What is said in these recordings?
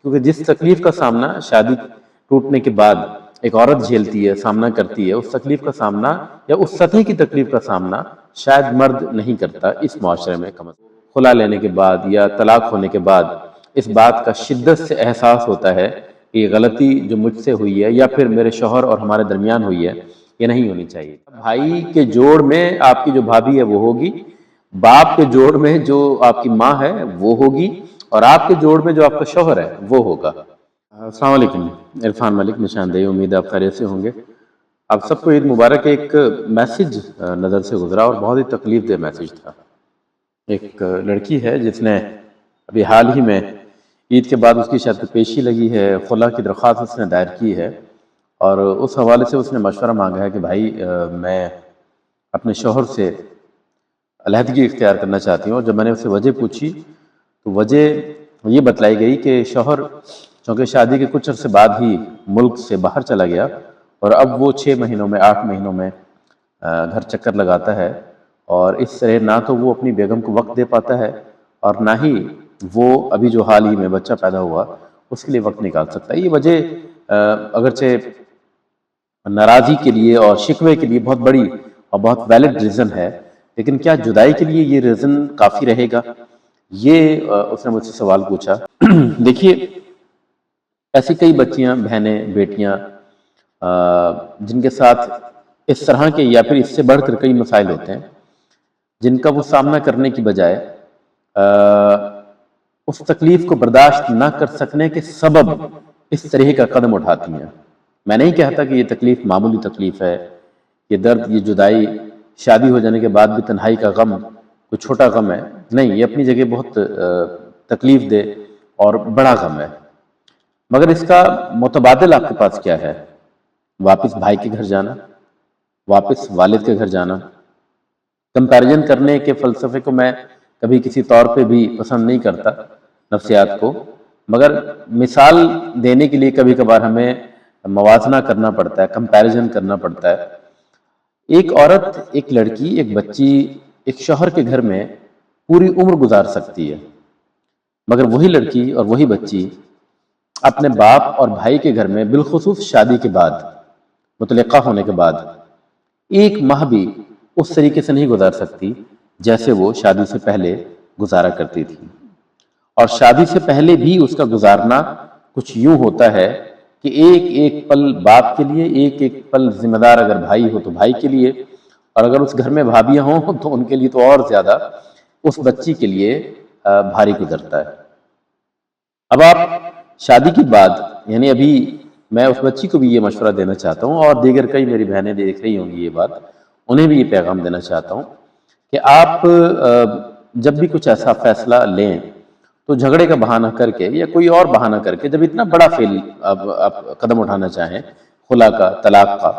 کیونکہ جس تکلیف کا سامنا شادی ٹوٹنے کے بعد ایک عورت جھیلتی ہے، سامنا کرتی ہے، اس تکلیف کا سامنا یا اس سطح کی تکلیف کا سامنا شاید مرد نہیں کرتا اس معاشرے میں. کم از کم خلا لینے کے بعد یا طلاق ہونے کے بعد اس بات کا شدت سے احساس ہوتا ہے کہ یہ غلطی جو مجھ سے ہوئی ہے یا پھر میرے شوہر اور ہمارے درمیان ہوئی ہے یہ نہیں ہونی چاہیے. بھائی کے جوڑ میں آپ کی جو بھابھی ہے وہ ہوگی، باپ کے جوڑ میں جو آپ کی ماں ہے وہ ہوگی، اور آپ کے جوڑ میں جو آپ کا شوہر ہے وہ ہوگا. السلام علیکم، عرفان ملک، نشاندہی. امید ہے آپ خیریت سے ہوں گے. آپ سب کو عید مبارک. ایک میسج نظر سے گزرا اور بہت ہی تکلیف دہ میسج تھا. ایک لڑکی ہے جس نے ابھی حال ہی میں عید کے بعد اس کی شرط پیشی لگی ہے، خلا کی درخواست اس نے دائر کی ہے، اور اس حوالے سے اس نے مشورہ مانگا ہے کہ بھائی میں اپنے شوہر سے علیحدگی اختیار کرنا چاہتی ہوں. اور جب میں نے اس سے وجہ پوچھی تو وجہ یہ بتلائی گئی کہ شوہر چونکہ شادی کے کچھ عرصے بعد ہی ملک سے باہر چلا گیا، اور اب وہ 6 مہینوں میں 8 مہینوں میں گھر چکر لگاتا ہے، اور اس طرح نہ تو وہ اپنی بیگم کو وقت دے پاتا ہے اور نہ ہی وہ ابھی جو حال ہی میں بچہ پیدا ہوا اس کے لیے وقت نکال سکتا ہے. یہ وجہ اگرچہ ناراضی کے لیے اور شکوے کے لیے بہت بڑی اور بہت ویلڈ ریزن ہے، لیکن کیا جدائی کے لیے یہ ریزن کافی رہے گا؟ یہ اس نے مجھ سے سوال پوچھا. دیکھیے، ایسی کئی بچیاں، بہنیں، بیٹیاں جن کے ساتھ اس طرح کے یا پھر اس سے بڑھ کر کئی مسائل ہوتے ہیں جن کا وہ سامنا کرنے کی بجائے اس تکلیف کو برداشت نہ کر سکنے کے سبب اس طرح کا قدم اٹھاتی ہیں. میں نہیں کہتا کہ یہ تکلیف معمولی تکلیف ہے، یہ درد، یہ جدائی، شادی ہو جانے کے بعد بھی تنہائی کا غم کوئی چھوٹا غم ہے. نہیں، یہ اپنی جگہ بہت تکلیف دہ اور بڑا غم ہے. مگر اس کا متبادل آپ کے پاس کیا ہے؟ واپس بھائی کے گھر جانا، واپس والد کے گھر جانا. کمپیریزن کرنے کے فلسفے کو میں کبھی کسی طور پہ بھی پسند نہیں کرتا، نفسیات کو، مگر مثال دینے کے لیے کبھی کبھار ہمیں موازنہ کرنا پڑتا ہے، کمپیریزن کرنا پڑتا ہے. ایک عورت، ایک لڑکی، ایک بچی ایک شوہر کے گھر میں پوری عمر گزار سکتی ہے، مگر وہی لڑکی اور وہی بچی اپنے باپ اور بھائی کے گھر میں بالخصوص شادی کے بعد، مطلقہ ہونے کے بعد، ایک ماہ بھی اس طریقے سے نہیں گزار سکتی جیسے وہ شادی سے پہلے گزارا کرتی تھی. اور شادی سے پہلے بھی اس کا گزارنا کچھ یوں ہوتا ہے کہ ایک ایک پل باپ کے لیے، ایک ایک پل ذمہ دار اگر بھائی ہو تو بھائی کے لیے، اور اگر اس گھر میں بھابیاں ہوں تو ان کے لیے تو اور زیادہ اس بچی کے لیے بھاری گزرتا ہے. اب آپ شادی کے بعد، یعنی ابھی میں اس بچی کو بھی یہ مشورہ دینا چاہتا ہوں، اور دیگر کئی میری بہنیں دیکھ رہی ہوں گی یہ بات، انہیں بھی یہ پیغام دینا چاہتا ہوں کہ آپ جب بھی کچھ ایسا فیصلہ لیں تو جھگڑے کا بہانہ کر کے یا کوئی اور بہانہ کر کے، جب اتنا بڑا آپ قدم اٹھانا چاہیں خلا کا، طلاق کا،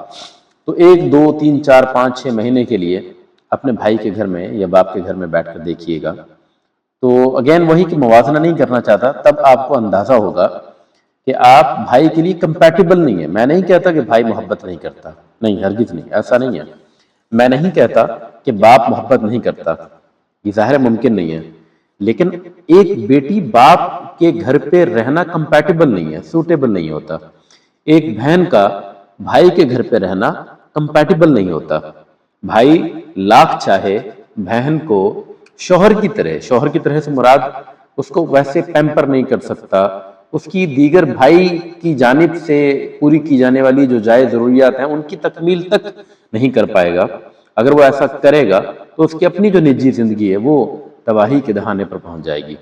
تو 1 2 3 4 5 6 مہینے کے لیے اپنے بھائی کے گھر میں یا باپ کے گھر میں بیٹھ کر دیکھیے گا. تو اگین وہی کہ موازنہ نہیں کرنا چاہتا، تب آپ کو اندازہ ہوگا کہ آپ بھائی کے لیے کمپیٹیبل نہیں ہیں. میں نہیں کہتا کہ بھائی محبت نہیں کرتا، نہیں، ہرگز نہیں، ایسا نہیں ہے. میں نہیں کہتا کہ باپ محبت نہیں کرتا، یہ ظاہر ممکن نہیں ہے. لیکن ایک بیٹی باپ کے گھر پہ رہنا کمپیٹیبل نہیں ہے، سوٹیبل نہیں ہوتا. ایک بہن کا بھائی کے گھر پہ رہنا کمپیٹیبل نہیں ہوتا. بھائی لاکھ چاہے بہن کو شوہر کی طرح سے مراد اس کو ویسے پیمپر نہیں کر سکتا، اس کی دیگر بھائی کی جانب سے پوری کی جانے والی جو جائز ضروریات ہیں ان کی تکمیل تک نہیں کر پائے گا. اگر وہ ایسا کرے گا تو اس کی اپنی جو نجی زندگی ہے وہ تباہی کے دہانے پر پہنچ جائے گی.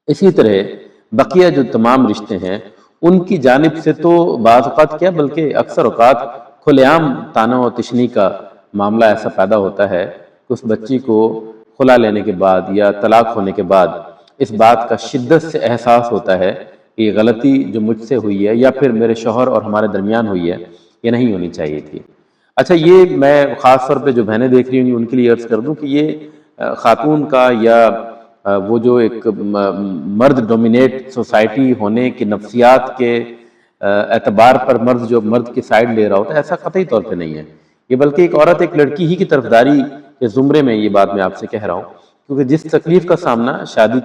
اسی طرح بقیہ جو تمام رشتے ہیں ان کی جانب سے تو بعض اوقات کیا بلکہ اکثر اوقات کھلے عام طعنہ و تشنیع کا معاملہ ایسا پیدا ہوتا ہے کہ اس بچی کو خلا لینے کے بعد یا طلاق ہونے کے بعد اس بات کا شدت سے احساس ہوتا ہے کہ یہ غلطی جو مجھ سے ہوئی ہے یا پھر میرے شوہر اور ہمارے درمیان ہوئی ہے یہ نہیں ہونی چاہیے تھی. اچھا، یہ میں خاص طور پہ جو بہنیں دیکھ رہی ہوں گی ان کے لیے عرض کر دوں کہ یہ خاتون کا یا وہ جو ایک مرد ڈومینیٹ سوسائٹی ہونے کے نفسیات کے اعتبار پر مرد کی سائیڈ لے رہا ہوتا ہے، ایسا قطعی طور پہ نہیں ہے. یہ بلکہ ایک عورت، ایک لڑکی ہی کی طرفداری کے زمرے میں یہ بات میں آپ سے کہہ رہا ہوں، کیونکہ جس تکلیف کا سامنا شادی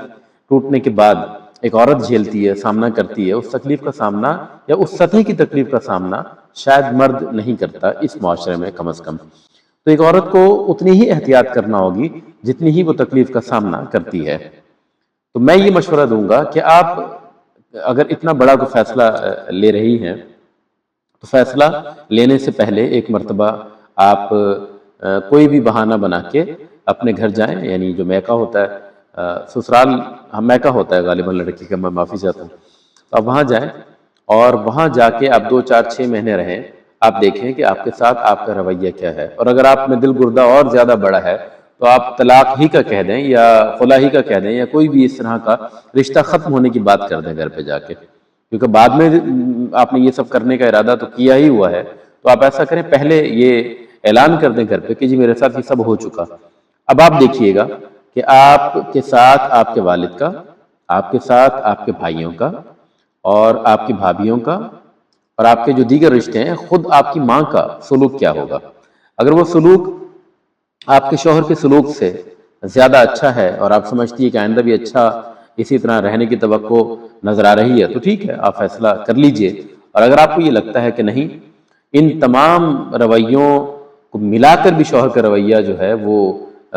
ٹوٹنے کے بعد ایک عورت جھیلتی ہے، سامنا کرتی ہے، اس تکلیف کا سامنا یا اس سطح کی تکلیف کا سامنا شاید مرد نہیں کرتا اس معاشرے میں کم از کم. تو ایک عورت کو اتنی ہی احتیاط کرنا ہوگی جتنی ہی وہ تکلیف کا سامنا کرتی ہے. تو میں یہ مشورہ دوں گا کہ آپ اگر اتنا بڑا کوئی فیصلہ لے رہی ہیں تو فیصلہ لینے سے پہلے ایک مرتبہ آپ کوئی بھی بہانہ بنا کے اپنے گھر جائیں، یعنی جو میکہ ہوتا ہے، سسرال میکہ ہوتا ہے غالباً لڑکی کا، میں معافی چاہتا ہوں. تو آپ وہاں جائیں اور وہاں جا کے آپ 2 4 6 مہینے رہیں. آپ دیکھیں کہ آپ کے ساتھ آپ کا رویہ کیا ہے، اور اگر آپ میں دل گردہ اور زیادہ بڑا ہے تو آپ طلاق ہی کا کہہ دیں یا خلا ہی کا کہہ دیں یا کوئی بھی اس طرح کا رشتہ ختم ہونے کی بات کر دیں گھر پہ جا کے. کیونکہ بعد میں آپ نے یہ سب کرنے کا ارادہ تو کیا ہی ہوا ہے، تو آپ ایسا کریں پہلے یہ اعلان کر دیں گھر پہ کہ جی میرے ساتھ یہ سب ہو چکا. اب آپ دیکھیے گا کہ آپ کے ساتھ آپ کے والد کا، آپ کے ساتھ آپ کے بھائیوں کا اور آپ کی بھابھیوں کا اور آپ کے جو دیگر رشتے ہیں، خود آپ کی ماں کا سلوک کیا ہوگا. اگر وہ سلوک آپ کے شوہر کے سلوک سے زیادہ اچھا ہے اور آپ سمجھتی ہے کہ آئندہ بھی اچھا اسی طرح رہنے کی توقع نظر آ رہی ہے تو ٹھیک ہے، آپ فیصلہ کر لیجئے. اور اگر آپ کو یہ لگتا ہے کہ نہیں، ان تمام رویوں کو ملا کر بھی شوہر کا رویہ جو ہے وہ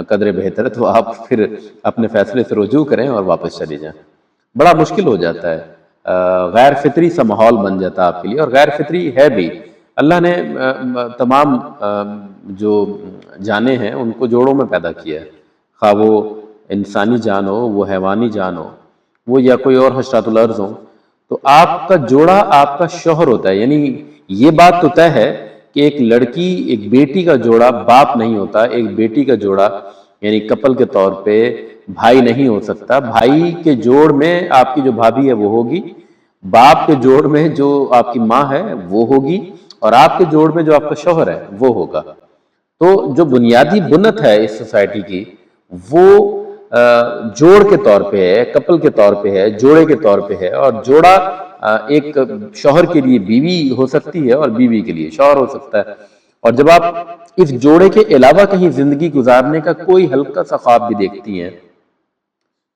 قدر بہتر ہے، تو آپ پھر اپنے فیصلے سے رجوع کریں اور واپس چلے جائیں. بڑا مشکل ہو جاتا ہے، غیر فطری سا ماحول بن جاتا ہے آپ کے لیے، اور غیر فطری ہے بھی. اللہ نے تمام جو جانیں ہیں ان کو جوڑوں میں پیدا کیا ہے، خواہ وہ انسانی جان ہو، وہ حیوانی جان ہو، وہ یا کوئی اور حشرات الارض ہو. تو آپ کا جوڑا آپ کا شوہر ہوتا ہے. یعنی یہ بات تو طے ہے کہ ایک لڑکی، ایک بیٹی کا جوڑا باپ نہیں ہوتا، ایک بیٹی کا جوڑا یعنی کپل کے طور پہ بھائی نہیں ہو سکتا. بھائی کے جوڑ میں آپ کی جو بھابھی ہے وہ ہوگی، باپ کے جوڑ میں جو آپ کی ماں ہے وہ ہوگی، اور آپ کے جوڑ میں جو آپ کا شوہر ہے وہ ہوگا. تو جو بنیادی بنت ہے اس سوسائٹی کی وہ جوڑ کے طور پہ ہے، کپل کے طور پہ ہے، جوڑے کے طور پہ ہے. اور جوڑا ایک شوہر کے لیے بیوی ہو سکتی ہے اور بیوی کے لیے شوہر ہو سکتا ہے. اور جب آپ اس جوڑے کے علاوہ کہیں زندگی گزارنے کا کوئی ہلکا سا خواب بھی دیکھتی ہیں،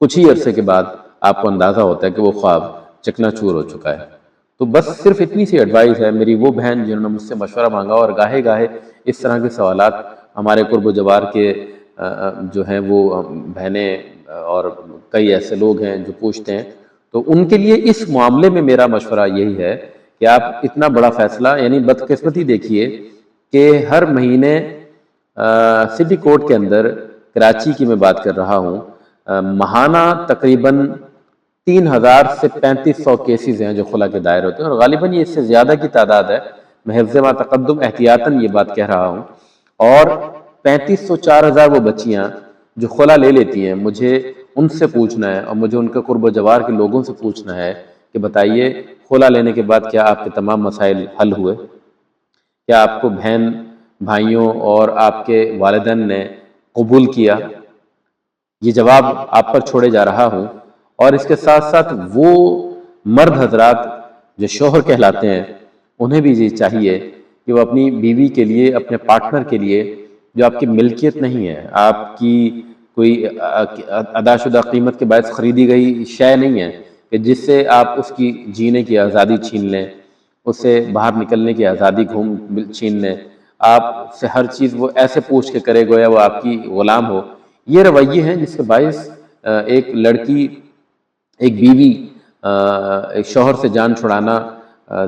کچھ ہی عرصے کے بعد آپ کو اندازہ ہوتا ہے کہ وہ خواب چکنا چور ہو چکا ہے. تو بس صرف اتنی سی ایڈوائز ہے میری وہ بہن جنہوں نے مجھ سے مشورہ مانگا، اور گاہے گاہے اس طرح کے سوالات ہمارے قرب و جوار کے جو ہیں وہ بہنیں اور کئی ایسے لوگ ہیں جو پوچھتے ہیں. تو ان کے لیے اس معاملے میں میرا مشورہ یہی ہے کہ آپ اتنا بڑا فیصلہ، یعنی بدقسمتی دیکھیے کہ ہر مہینے سٹی کورٹ کے اندر، کراچی کی میں بات کر رہا ہوں، ماہانہ تقریباً 3000 سے 3500 کیسز ہیں جو خلا کے دائر ہوتے ہیں، اور غالباً یہ اس سے زیادہ کی تعداد ہے. میں حفظ ما تقدم احتیاطاً یہ بات کہہ رہا ہوں. اور 3500 4000 وہ بچیاں جو خلا لے لیتی ہیں، مجھے ان سے پوچھنا ہے اور مجھے ان کے قرب و جوار کے لوگوں سے پوچھنا ہے کہ بتائیے خلا لینے کے بعد کیا آپ کے تمام مسائل حل ہوئے؟ کیا آپ کو بہن بھائیوں اور آپ کے والدین نے قبول کیا؟ یہ جواب آپ پر چھوڑے جا رہا ہوں. اور اس کے ساتھ ساتھ وہ مرد حضرات جو شوہر کہلاتے ہیں، انہیں بھی یہ چاہیے کہ وہ اپنی بیوی کے لیے، اپنے پارٹنر کے لیے، جو آپ کی ملکیت نہیں ہے، آپ کی کوئی ادا شدہ قیمت کے باعث خریدی گئی شے نہیں ہے کہ جس سے آپ اس کی جینے کی آزادی چھین لیں، اس سے باہر نکلنے کی آزادی چھین لیں، آپ سے ہر چیز وہ ایسے پوچھ کے کرے گویا وہ آپ کی غلام ہو. یہ رویے ہیں جس کے باعث ایک لڑکی، ایک بیوی ایک شوہر سے جان چھڑانا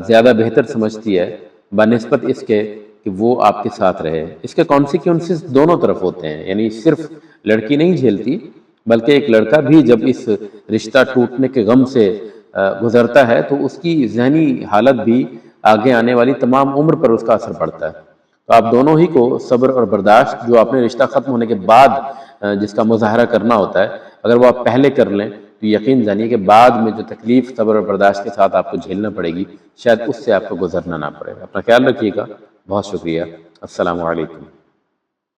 زیادہ بہتر سمجھتی ہے بنسبت اس کے کہ وہ آپ کے ساتھ رہے. اس کے کانسیکوینسز دونوں طرف ہوتے ہیں، یعنی صرف لڑکی نہیں جھیلتی بلکہ ایک لڑکا بھی جب اس رشتہ ٹوٹنے کے غم سے گزرتا ہے تو اس کی ذہنی حالت بھی آگے آنے والی تمام عمر پر اس کا اثر پڑتا ہے. تو آپ دونوں ہی کو صبر اور برداشت، جو اپنے رشتہ ختم ہونے کے بعد جس کا مظاہرہ کرنا ہوتا ہے، اگر وہ آپ پہلے کر لیں تو یقین جانیے کہ بعد میں جو تکلیف صبر اور برداشت کے ساتھ آپ کو جھیلنا پڑے گی، شاید اس سے آپ کو گزرنا نہ پڑے. اپنا خیال رکھیے گا. بہت شکریہ. السلام علیکم.